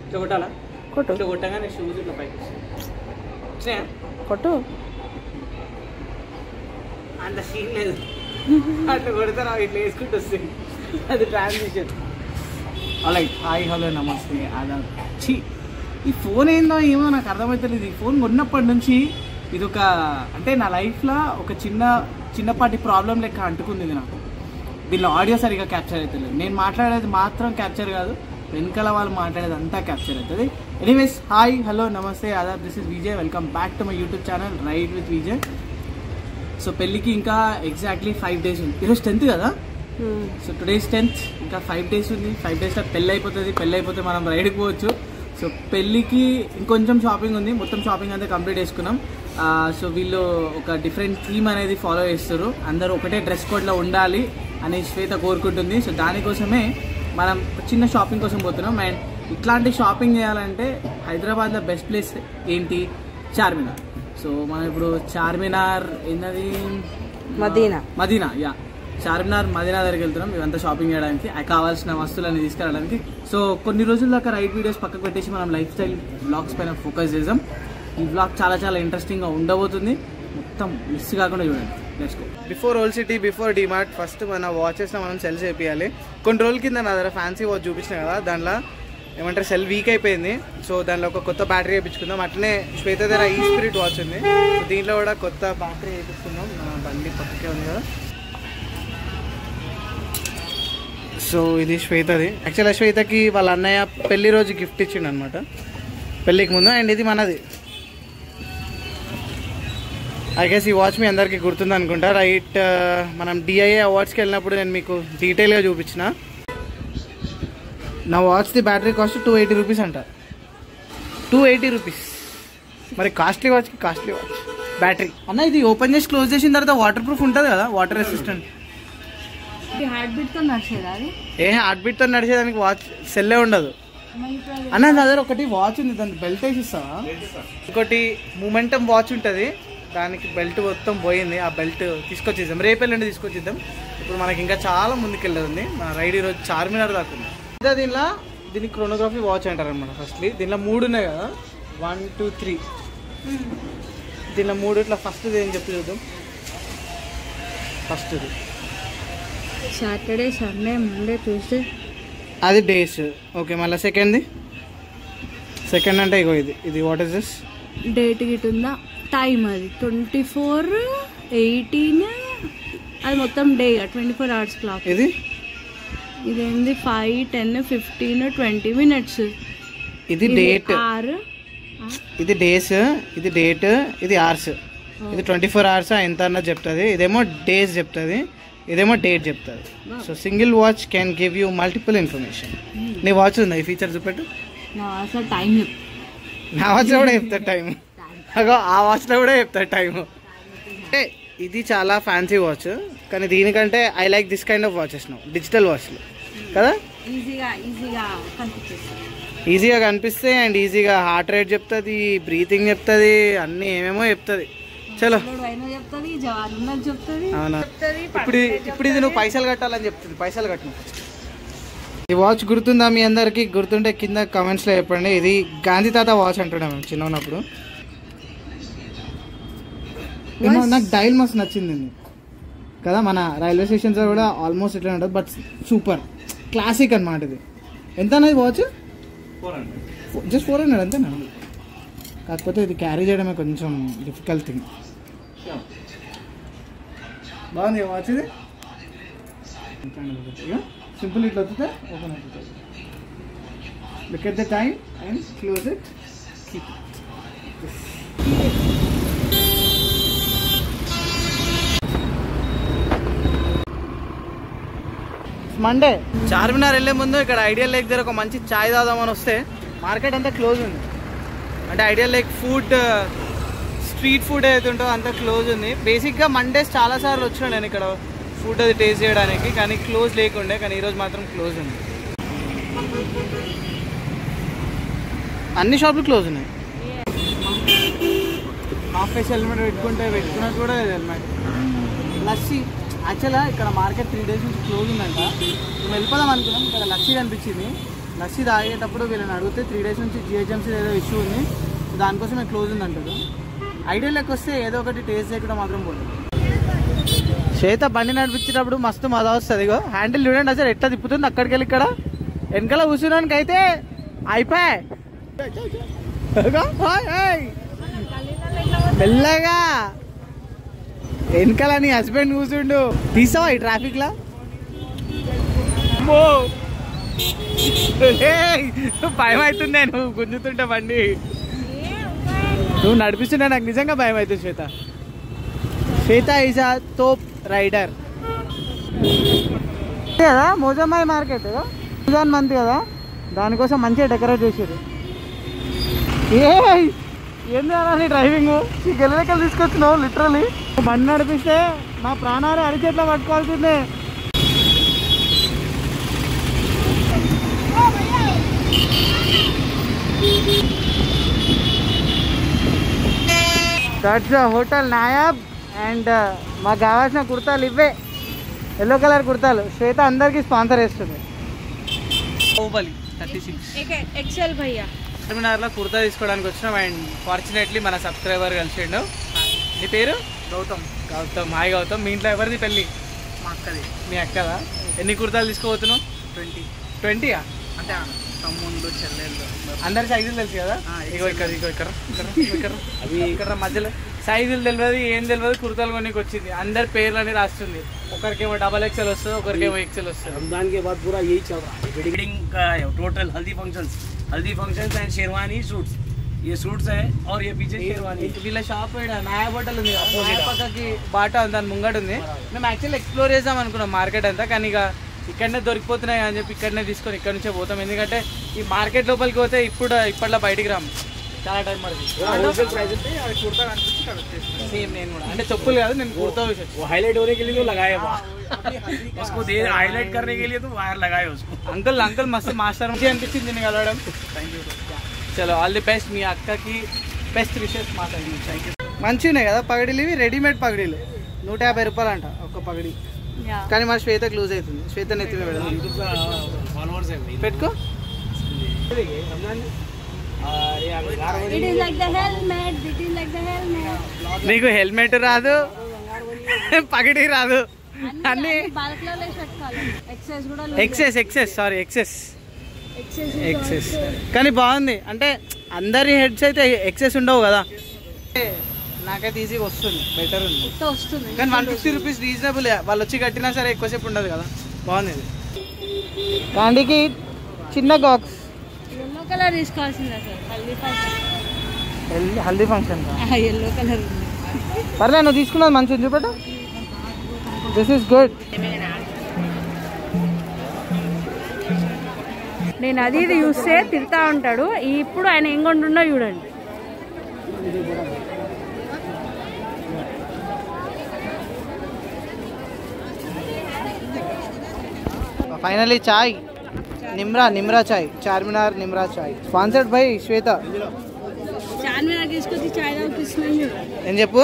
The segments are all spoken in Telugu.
ఇట్లా కొట్టాలా? కొట్టు. ఇట్లా కొట్టగానే షూస్ ఇట్లా పైకి వస్తాయి. కొట్టు. అంత సీన్ లేదు. అట్లా కొడతారా ఇట్లా వేసుకుంటూ వస్తుంది. అది ట్రాన్సిషన్. అలాగే హాయ్ హలో నమస్తే ఆదాబ్. ఛీ, ఈ ఫోన్ ఏందో ఏమో నాకు అర్థమవుతలేదు. ఈ ఫోన్ కొన్నప్పటి నుంచి ఇది ఒక అంటే నా లైఫ్లో ఒక చిన్నపాటి ప్రాబ్లం లెక్క అంటుకుంది ఇది నాకు. దీనిలో ఆడియో సరిగా క్యాప్చర్ అవుతుంది. నేను మాట్లాడేది మాత్రం క్యాప్చర్ కాదు, వెనకాల వాళ్ళు మాట్లాడేది అంతా క్యాప్చర్ అవుతుంది. ఎనీవేస్ హాయ్ హలో నమస్తే ఆదాబ్, this is Vijay. Welcome back to my YouTube channel ride with Vijay. So పెళ్ళికి ఇంకా ఎగ్జాక్ట్లీ 5 days ఉంది. ఈరోజు 10th కదా. సో టుడేస్ 10th, ఇంకా 5 days ఉంది. 5 daysలో పెళ్ళి అయిపోతుంది. పెళ్ళి అయిపోతే మనం రైడ్కి పోవచ్చు. సో పెళ్ళికి ఇంకొంచెం షాపింగ్ ఉంది. మొత్తం షాపింగ్ అంతా కంప్లీట్ చేసుకున్నాం. సో వీళ్ళు ఒక డిఫరెంట్ థీమ్ అనేది ఫాలో చేస్తారు. అందరూ ఒకటే డ్రెస్ కోడ్లో ఉండాలి అని శ్వేత కోరుకుంటుంది. సో దానికోసమే మనం చిన్న షాపింగ్ కోసం పోతున్నాం. అండ్ ఇట్లాంటి షాపింగ్ చేయాలంటే హైదరాబాద్లో బెస్ట్ ప్లేస్ ఏంటి? చార్మినార్. సో మనం ఇప్పుడు చార్మినార్ ఏంటది, మదీనా యా చార్మినార్ మదీనా దగ్గరికి వెళ్తున్నాం. ఇవంతా షాపింగ్ చేయడానికి, కావాల్సిన వస్తువులన్నీ తీసుకెళ్ళడానికి. సో కొన్ని రోజుల దాకా రైడ్ వీడియోస్ పక్కకు పెట్టేసి మనం లైఫ్ స్టైల్ బ్లాగ్స్ పైన ఫోకస్ చేద్దాం. ఈ బ్లాగ్ చాలా ఇంట్రెస్టింగ్గా ఉండబోతుంది. మొత్తం మిస్ కాకుండా చూడండి. Let's go. Before old city, before DMart first మన వాచెస్లో మనం సెల్ చేయాలి. కొన్ని రోజుల కింద నా దగ్గర ఫ్యాన్సీ వాచ్ చూపించిన కదా, దాంట్లో ఏమంటారు సెల్ వీక్ అయిపోయింది. సో దాంట్లో ఒక కొత్త బ్యాటరీ వేయించుకుందాం. అట్లనే శ్వేత దగ్గర ఈ స్పిరిట్ వాచ్ ఉంది. సో దీంట్లో కూడా కొత్త బ్యాటరీ వేయించుకుందాం. బండి పక్కకే ఉంది కదా. సో ఇది శ్వేతది. యాక్చువల్గా శ్వేతకి వాళ్ళ అన్నయ్య పెళ్లి రోజు గిఫ్ట్ ఇచ్చిండు అనమాట, పెళ్ళికి ముందు. అండ్ ఇది మనది. ఐ గెస్ ఈ వాచ్ మీ అందరికీ గుర్తుంది అనుకుంటా. రైట్, మనం డిఐఏ అవార్డ్స్కి వెళ్ళినప్పుడు నేను మీకు డీటెయిల్గా చూపించిన. నా వాచ్ది బ్యాటరీ కాస్ట్ 280 రూపీస్ అంట. 280 రూపీస్. మరి కాస్ట్లీ వాచ్కి కాస్ట్లీ వాచ్ బ్యాటరీ అన్న. ఇది ఓపెన్ చేసి క్లోజ్ చేసిన తర్వాత వాటర్ ప్రూఫ్ ఉంటుంది కదా, వాటర్ రెసిస్టెంట్. హార్ట్ బీట్తో నడిచేదానికి వాచ్ సెల్లే ఉండదు అన్న. నా దగ్గర ఒకటి వాచ్ ఉంది, దానికి బెల్ట్ వేసి ఇస్తావా? ఇంకోటి మూమెంటం వాచ్ ఉంటుంది, దానికి బెల్ట్ మొత్తం పోయింది. ఆ బెల్ట్ తీసుకొచ్చేద్దాం, రేపెల్లండి తీసుకొచ్చేద్దాం. ఇప్పుడు మనకి ఇంకా చాలా ముందుకెళ్ళదు. మన రైడ్ ఈరోజు చార్మినార్ దాకా ఉంది. దీన్ని క్రోనోగ్రఫీ వాచ్ అంటారు అనమాట. ఫస్ట్లీ దీనిలో 3 ఉన్నాయి కదా, 1 2 3. దీనిలో 3 ఇట్లా ఫస్ట్ ఏం చెప్పి చూద్దాం. First Saturday, Sunday, Monday, Tuesday, అది డేస్. ఓకే, మళ్ళీ సెకండ్ అంటే ఇగో ఇది what is this? Date Git ఉందా? టైం అది 24/18. అది మొత్తం డే 24 hours క్లాక్. ఇదేంది 5, 10, 15, 20 minutes. ఇది డేట్, ఇది డేస్, ఇది డేట్, ఇది అవర్స్. ఇది 24 hours ఎంత అన్నది చెప్తుంది. ఇదేమో డేస్ చెప్తుంది, ఇదేమో డేట్ చెప్తుంది. So single watch can give you multiple information. నీ వాచ్ ఉందా? ఈ ఫీచర్ చూపెట్టు. నా వాచ్లో కూడా చెప్తాడు టైం. అగో ఆ వాచ్లో కూడా చెప్తాడు టైం. అంటే ఇది చాలా ఫ్యాన్సీ వాచ్, కానీ దీనికంటే I like this kind of watches now. Digital వాచ్లు కదా, ఈజీగా కనిపిస్తాయి అండ్ ఈజీగా హార్ట్ రేట్ చెప్తుంది, బ్రీతింగ్ చెప్తుంది, అన్నీ ఏమేమో చెప్తుంది. చలో అవునా, ఇప్పుడు ఇది నువ్వు పైసలు కట్టాలని చెప్తుంది. పైసలు కట్టిన ఈ వాచ్ గుర్తుందా మీ అందరికి? గుర్తుంటే కింద కామెంట్స్లో చెప్పండి. ఇది గాంధీ తాత వాచ్ అంటున్నాం మేము చిన్న ఉన్నప్పుడు. ఏమో నాకు డైల్ మస్తు నచ్చింది కదా. మన రైల్వే స్టేషన్స్ కూడా ఆల్మోస్ట్ ఇట్లా ఉంటుంది, బట్ సూపర్ క్లాసిక్ అనమాట. ఇది ఎంత అన్నది వాచ్? 400. జస్ట్ 400 అంతేనా? కాకపోతే ఇది క్యారీ చేయడమే కొంచెం డిఫికల్ట్ థింగ్. బాగుంది వాచ్ ఇది. సింపుల్ ఇట్లా వస్తే ఓపెన్ అవుతుంది. Look at the time and close it. Monday Charminar వెళ్ళే ముందు ఇక్కడ ఐడియల్ లేక్ దగ్గర ఒక మంచి చాయ్ తాగుదామని వస్తే మార్కెట్ అంతా క్లోజ్ ఉంది. అంటే ideal lake food, street food ఏదైతే ఉంటుందో అంతా క్లోజ్ ఉంది. బేసిక్గా మండేస్ చాలాసార్లు వచ్చినా నేను ఇక్కడ ఫుడ్ అది టేస్ట్ చేయడానికి, కానీ క్లోజ్ లేకుండే. కానీ ఈరోజు మాత్రం క్లోజ్ ఉంది. అన్ని షాపులు క్లోజ్ ఉన్నాయి. హాఫ్ ఫేస్ హెల్మెట్ పెట్టుకున్నట్టు కూడా హెల్మెట్. లస్సీ యాక్చువల్గా ఇక్కడ మార్కెట్ 3 days నుంచి క్లోజ్ ఉందంట. మేము వెళ్ళిపోదాం అనుకున్నాం. ఇక్కడ లస్సీ కనిపించింది, లస్సీ తాగేటప్పుడు వీళ్ళని అడిగితే 3 days నుంచి జిహెచ్ఎంసీ ఏదో ఇష్యూ ఉంది, దానికోసం మేము క్లోజ్ ఉంది అంటారు. ఐడియాలోకి వస్తే ఏదో ఒకటి టేస్ట్ చేయకుండా మాత్రం పోతుంది. శ్వేత బండి నడిపించేటప్పుడు మస్తు మజా వస్తుంది. ఇగో హ్యాండిల్ చూడండి అసలు ఎట్లా తిప్పుతుంది. అక్కడికి వెళ్ళి ఇక్కడ వెనకాల కూర్చున్నానికి అయితే అయిపోయాయి. మెల్లగా వెనకాల నీ హస్బెండ్ కూర్చుండు. తీసావా ఈ ట్రాఫిక్ లా? భయం అవుతుంది నువ్వు గుంజుతుంటే బండి. నువ్వు నడిపిస్తుంటే నాకు నిజంగా భయం అవుతుంది. శ్వేత ఈజ్ అ తోప్ రైడర్ కదా. మోజామాయి మార్కెట్ కదా, రంజాన్ మంత్ కదా, దానికోసం మంచిగా డెకరేట్ చేసారు. ఏంది అలా డ్రైవింగ్ గెలెక్కలు తీసుకొచ్చినావు లిటరలీ. బండి నడిపిస్తే నా ప్రాణాలు అరిచేట్లో పట్టుకోవాల్సిందే. That's hotel Nayaab. అండ్ మాకు కావాల్సిన కుర్తాలు ఇవే, ఎల్లో కలర్ కుర్తాలు. శ్వేత అందరికి స్పాన్సర్ చేస్తుంది. 36 ఎక్సెల్ భయ్యా చార్మినార్లో కుర్తా తీసుకోవడానికి వచ్చినాం. అండ్ ఫార్చునేట్లీ మన సబ్స్క్రైబర్ కలిసిండు. నీ పేరు? గౌతమ్. గౌతమ్. హాయ్ గౌతమ్. మీ ఇంట్లో ఎవరిది పెళ్ళి? మా అక్కది. మీ అక్కదా? ఎన్ని కుర్తాలు తీసుకోబోతున్నావు? 20 అంటే తమ్ముళ్ళు చెల్లెళ్ళు అందరి సైజులు తెలుసు కదా. ఇగో ఇక్కడ అవి ఇక్కడ మధ్యలో సైజులు తెలియదు, ఏం తెలియదు. కుర్తాలు కొనికి వచ్చింది. అందరి పేర్లు అని రాస్తుంది. ఒకరికేమో XXL వస్తుంది, ఒకరికేమో XL వస్తుంది. रमजान के बाद पूरा यही चल रहा है. वेडिंग का है टोटल. हल्दी फंक्शंस एंड शेरवानी सूट्स. ये सूट्स है और ये पीछे शेरवानी. వీళ్ళ షాప్ నాయా హోటల్ ఉంది, పక్కకి బాటా ఉంది, దాని ముంగట ఉంది. మేము యాక్చువల్లీ ఎక్స్ప్లోర్ చేద్దాం అనుకున్నాం మార్కెట్ అంతా, కానీ ఇక ఇక్కడనే దొరికిపోతున్నాయి అని చెప్పి ఇక్కడనే తీసుకొని ఇక్కడ నుంచే పోతాం. ఎందుకంటే ఈ మార్కెట్ లోపలికి పోతే ఇప్పట్లో బయటికి రాము, చాలా టైం పడుతుంది. సేమ్ నేను కూడా అంటే చెప్పులు కాదు, నేను కుర్తా हाईलाइट होने के लिए तो लगाया उसको दे हाईलाइट करने के लिए तो वायर लगाए उसको. అంకుల్ మస్తు మాస్టర్ మంచి అనిపించింది నేను కలవడం. చలో ఆల్ ది బెస్ట్. మీ అక్కకి బెస్ట్ విషెస్ మాట్లాడింది. Thank you. మంచిగా ఉన్నాయి కదా పగడీలు. ఇవి రెడీమేడ్ పగడీలు 150 రూపాయలు అంట ఒక్క పగడి. కానీ మా శ్వేతకు లూజ్ అవుతుంది. శ్వేత నెత్తిమే పెట్టుకో. నీకు హెల్మెట్ రాదు, పగడి రాదు, అన్ని ఎక్సెస్. కానీ బాగుంది. అంటే అందరి హెడ్స్ అయితే ఎక్సెస్ ఉండవు కదా. నాకైతే ఈజీగా వస్తుంది, బెటర్ ఉంది. కానీ 150 రూపీస్ రీజనబుల్. వాళ్ళు వచ్చి కట్టినా సరే ఎక్కువసేపు ఉండదు కదా. బాగుంది. ఇది క్యాండీకి చిన్న బాక్స్ ఎల్లో కలర్ తీసుకోవాల్సిందే sir. Haldi function yellow colour పర్లే. నువ్వు తీసుకున్నది మంచిగా చూపెట్టు. This is good. నేను అది ఇది చూస్తే తిడతా ఉంటాడు. ఇప్పుడు ఆయన ఏం కొంటున్నా చూడండి. Finally chai Nimrah chai, Charminar Nimrah chai, sponsored by Shweta. Charminar తీసుకొచ్చి చాయ్ తాగిస్తున్నాను. ఏం చెప్పు?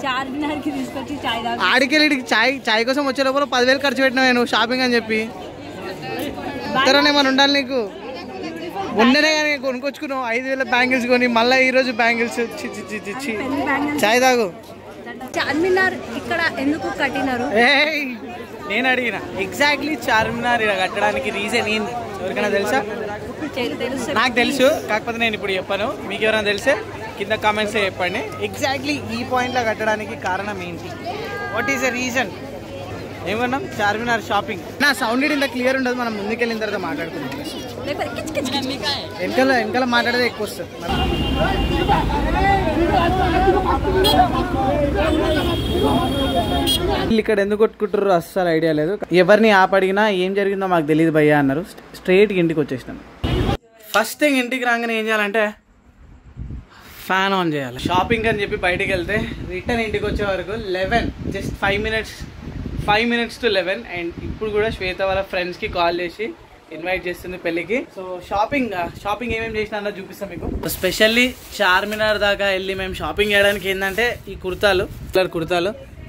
చార్మినార్ కి తీసుకొచ్చి చాయ్ తాగి ఆడికెళ్ళి చాయ్ కోసం వచ్చే లోపల 10,000 ఖర్చు పెట్టినా నేను షాపింగ్ అని చెప్పి. ఇతరనే ఏమైనా ఉండాలి నీకు. ఉండనే కానీ కొనుక్కొచ్చుకున్నావు 5,000 బ్యాంగిల్స్ కొని మళ్ళీ ఈరోజు బ్యాంగిల్స్. చాయ్ తాగు. చార్మినార్ ఇక్కడ ఎందుకు కట్టినారు? నేను అడిగిన ఎగ్జాక్ట్లీ చార్మినార్ ఇక్కడ కట్టడానికి రీజన్ ఏంది ఎవరికైనా తెలుసా? నాకు తెలుసు, కాకపోతే నేను ఇప్పుడు చెప్పాను. మీకు ఎవరైనా తెలిసే కింద కామెంట్స్లో చెప్పండి. ఎగ్జాక్ట్లీ ఈ పాయింట్లో కట్టడానికి కారణం ఏంటి? What is the reason? ఏమన్నాం? చార్మినార్ షాపింగ్. నా సౌండ్ ఇంత క్లియర్ ఉండదు, మనం ముందుకెళ్ళిన తర్వాత మాట్లాడుకుంటాం. వెనకాల మాట్లాడితే ఎక్కువ వస్తుంది. ఇక్కడ ఎందుకు కొట్టుకుంటారు అస్సలు ఐడియా లేదు. ఎవరిని ఆపడిగినా ఏం జరిగిందో మాకు తెలియదు భయ్యా అన్నారు. స్ట్రైట్గా ఇంటికి వచ్చేసినాం. ఫస్ట్ థింగ్ ఇంటికి రాగానే ఏం చేయాలంటే ఫ్యాన్ ఆన్ చేయాలి. షాపింగ్ అని చెప్పి బయటికి వెళ్తే రిటర్న్ ఇంటికి వచ్చే వరకు 11, జస్ట్ 5 minutes to 11. అండ్ ఇప్పుడు కూడా శ్వేత వాళ్ళ ఫ్రెండ్స్కి కాల్ చేసి ఇన్వైట్ చేస్తుంది పెళ్ళికి. సో షాపింగ్ ఏమేమి చేసినా అన్నది చూపిస్తాం మీకు. స్పెషల్లీ చార్మినార్ దాకా వెళ్ళి మేము షాపింగ్ చేయడానికి ఏంటంటే ఈ కుర్తాలు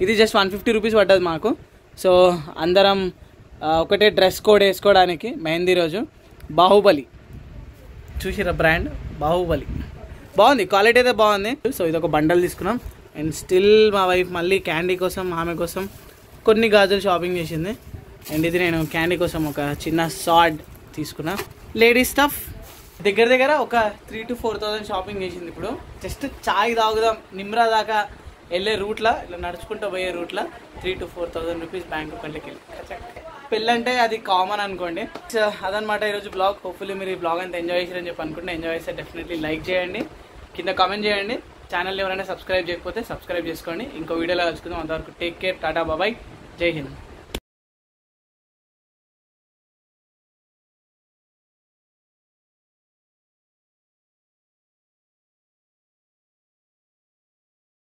ఇది జస్ట్ 150 రూపీస్ పడ్డది మాకు. సో అందరం ఒకటే డ్రెస్ కోడ్ వేసుకోవడానికి మెహందీ రోజు. బాహుబలి చూసిరా బ్రాండ్ బాహుబలి బాగుంది, క్వాలిటీ అయితే బాగుంది. సో ఇది ఒక బండల్ తీసుకున్నాం. అండ్ స్టిల్ మా వైఫ్ మళ్ళీ క్యాండీ కోసం ఆమె కోసం కొన్ని గాజులు షాపింగ్ చేసింది. అండ్ ఇది నేను క్యాండీ కోసం ఒక చిన్న సాడ్ తీసుకున్నా. లేడీస్ స్టఫ్ దగ్గర ఒక 3,000 to 4,000 షాపింగ్ చేసింది. ఇప్పుడు జస్ట్ చాయ్ తాగుదాం నిమ్రా దాకా వెళ్ళే రూట్లో, ఇట్లా నడుచుకుంటూ పోయే రూట్లో 3,000 to 4,000 రూపీస్ బ్యాంక్ అకౌంట్లోకి వెళ్ళి. పెళ్ళంటే అది కామన్ అనుకోండి. సో అదనమాట ఈరోజు బ్లాగ్. హోప్ఫుల్లీ మీరు ఈ బ్లాగ్ అంతా ఎంజాయ్ చేశారని చెప్పి అనుకుంటే, ఎంజాయ్ చేస్తే డెఫినెట్లీ లైక్ చేయండి, కింద కామెంట్ చేయండి. ఛానల్ ఎవరైనా సబ్స్క్రైబ్ చేయకపోతే సబ్స్క్రైబ్ చేసుకోండి. ఇంకో వీడియోలో కలుసుకుందాం. అంతవరకు టేక్ కేర్, టాటా బాబాయ్, జై హింద్.